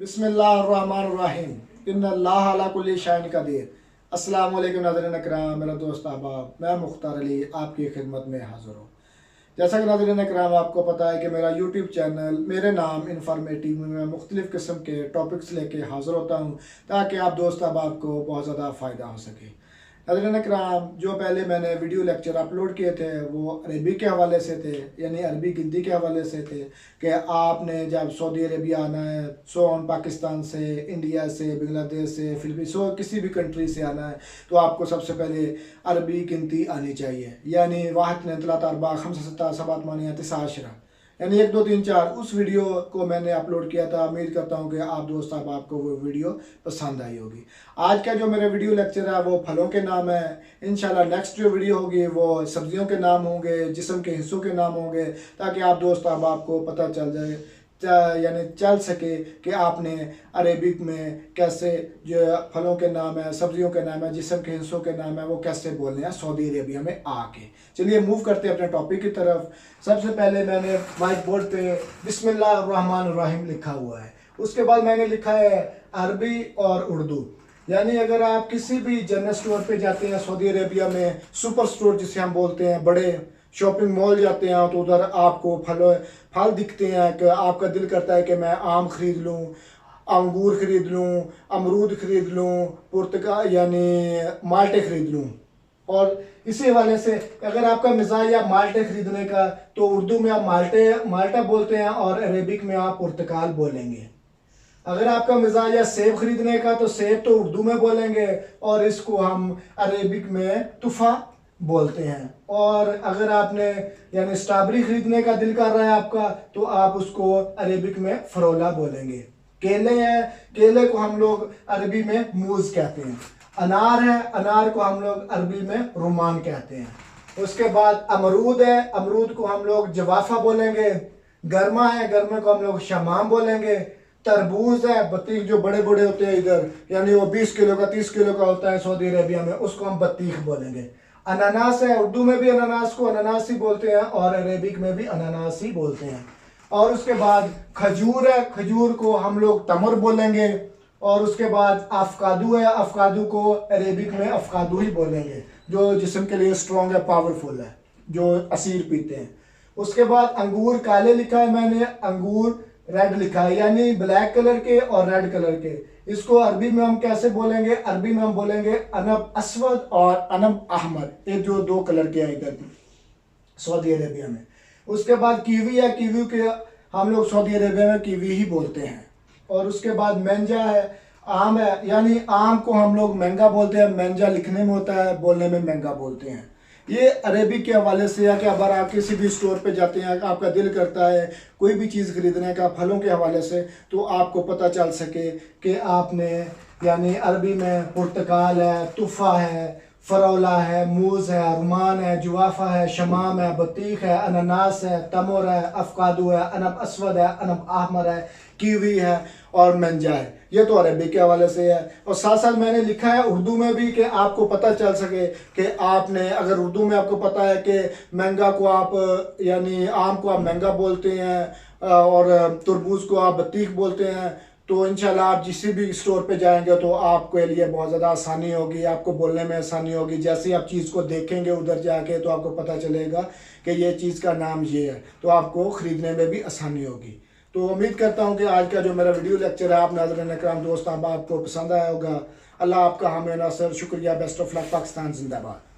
बिस्मिल्लाहिर्रहमानिर्रहीम इन्नल्लाह अला कुल्ली शैइन कदीर। अस्सलाम वालेकुम नाज़रीन इकराम, मेरा दोस्त अहबाब, मैं मुख्तार अली आपकी खिदमत में हाज़िर हूँ। जैसा कि नाज़रीन इकराम आपको पता है कि मेरा यूट्यूब चैनल मेरे नाम इन्फॉर्मेटिव में मैं मुख्तलिफ़ किस्म के टॉपिक्स लेके हाज़िर होता हूँ ताकि आप दोस्त अहबाब को बहुत ज़्यादा फ़ायदा हो सके। नाज़रीन इकराम, जो पहले मैंने वीडियो लेक्चर अपलोड किए थे वो अरबी के हवाले से थे, यानी अरबी गिनती के हवाले से थे कि आपने जब सऊदी अरेबिया आना है, पाकिस्तान से, इंडिया से, बांग्लादेश से, फिलिपींस किसी भी कंट्री से आना है तो आपको सबसे पहले अरबी गिनती आनी चाहिए, यानी वाहिद ने तलात अरबा खम्सा सत्ता सबात मानिया तिसा अशरा, यानी 1 2 3 4। उस वीडियो को मैंने अपलोड किया था। उम्मीद करता हूँ कि आप दोस्त अब आपको वो वीडियो पसंद आई होगी। आज का जो मेरा वीडियो लेक्चर है वो फलों के नाम है। इंशाल्लाह नेक्स्ट जो वीडियो होगी वो सब्जियों के नाम होंगे, जिस्म के हिस्सों के नाम होंगे, ताकि आप दोस्त अब आपको पता चल जाए, यानी चल सके कि आपने अरेबिक में कैसे जो फलों के नाम है, सब्जियों के नाम है, जिस्म के हिस्सों के नाम है वो कैसे बोलने हैं सऊदी अरेबिया में आके। चलिए मूव करते हैं अपने टॉपिक की तरफ। सबसे पहले मैंने व्हाइट बोर्ड पे बिस्मिल्लाहिर्रहमानिर्रहीम लिखा हुआ है। उसके बाद मैंने लिखा है अरबी और उर्दू। यानी अगर आप किसी भी जनरल स्टोर पे जाते हैं सऊदी अरेबिया में, सुपर स्टोर जिसे हम बोलते हैं, बड़े शॉपिंग मॉल जाते हैं तो उधर आपको फल दिखते हैं कि आपका दिल करता है कि मैं आम ख़रीद लूँ, अंगूर ख़रीद लूँ, अमरूद ख़रीद लूँ, पुर्तगाल यानी माल्टे ख़रीद लूँ। और इसी हवाले से अगर आपका मिजाज या माल्टे ख़रीदने का तो उर्दू में आप माल्टा बोलते हैं और अरेबिक में आप पुर्तगाल बोलेंगे। अगर आपका मिजाज या सेब खरीदने का तो सेब तो उर्दू में बोलेंगे और इसको हम अरेबिक में तुफ़ा बोलते हैं। और अगर आपने यानी स्ट्रॉबेरी खरीदने का दिल कर रहा है आपका तो आप उसको अरेबिक में फरोला बोलेंगे। केले हैं, केले को हम लोग अरबी में मूज कहते हैं। अनार है, अनार को हम लोग अरबी में रुमान कहते हैं। उसके बाद अमरूद है, अमरूद को हम लोग जवाफा बोलेंगे। गर्मा है, गर्मे को हम लोग शमाम बोलेंगे। तरबूज है, बतीख जो बड़े बड़े होते हैं इधर, यानी वो 20 किलो का 30 किलो का होता है सऊदी अरेबिया में, उसको हम बतीख बोलेंगे। अनानास है, उर्दू में भी अनानास को अनानास ही बोलते हैं और अरेबिक में भी अनानास ही बोलते हैं। और उसके बाद खजूर है, खजूर को हम लोग तमर बोलेंगे। और उसके बाद अफकादू है, अफकादू को अरेबिक में अफकादू ही बोलेंगे, जो जिस्म के लिए स्ट्रॉन्ग है, पावरफुल है, जो असीर पीते हैं। उसके बाद अंगूर काले लिखा है मैंने, अंगूर रेड लिखा है, यानी ब्लैक कलर के और रेड कलर के। इसको अरबी में हम कैसे बोलेंगे? अरबी में हम बोलेंगे अनब असवद और अनब अहमर, ये जो 2 कलर के हैं इधर सऊदी अरेबिया में। उसके बाद कीवी है, कीवी के हम लोग सऊदी अरेबिया में कीवी ही बोलते हैं। और उसके बाद मेंजा है, आम है, यानी आम को हम लोग महंगा बोलते हैं, मेंजा लिखने में होता है, बोलने में महंगा बोलते हैं। ये अरेबिक के हवाले से है कि अगर आप किसी भी स्टोर पे जाते हैं, आपका दिल करता है कोई भी चीज़ खरीदने का फलों के हवाले से, तो आपको पता चल सके कि आपने यानी अरबी में पुर्तगाल है, तुफ़ा है, फरोला है, मूज है, रुमान है, जुवाफ़ा है, शमाम है, बतीख है, अनानास है, तमर है, अफकादू है, अनब असवद है, अनब अहमर है, कीवी है और मंजा है। ये तो अरबी के हवाले से है। और साथ साथ मैंने लिखा है उर्दू में भी कि आपको पता चल सके कि आपने अगर उर्दू में आपको पता है कि महंगा को आप यानी आम को आप महंगा बोलते हैं और तरबूज को आप बतीख बोलते हैं, तो इंशाल्लाह आप जिस भी स्टोर पे जाएंगे तो आपके लिए बहुत ज़्यादा आसानी होगी, आपको बोलने में आसानी होगी। जैसे ही आप चीज़ को देखेंगे उधर जाके तो आपको पता चलेगा कि ये चीज़ का नाम ये है, तो आपको ख़रीदने में भी आसानी होगी। तो उम्मीद करता हूँ कि आज का जो मेरा वीडियो लेक्चर है आप नाज़रीन इकराम दोस्त आपको पसंद आया होगा। अल्लाह आपका हामी नासर, शुक्रिया, बेस्ट ऑफ लक, पाकिस्तान जिंदाबाद।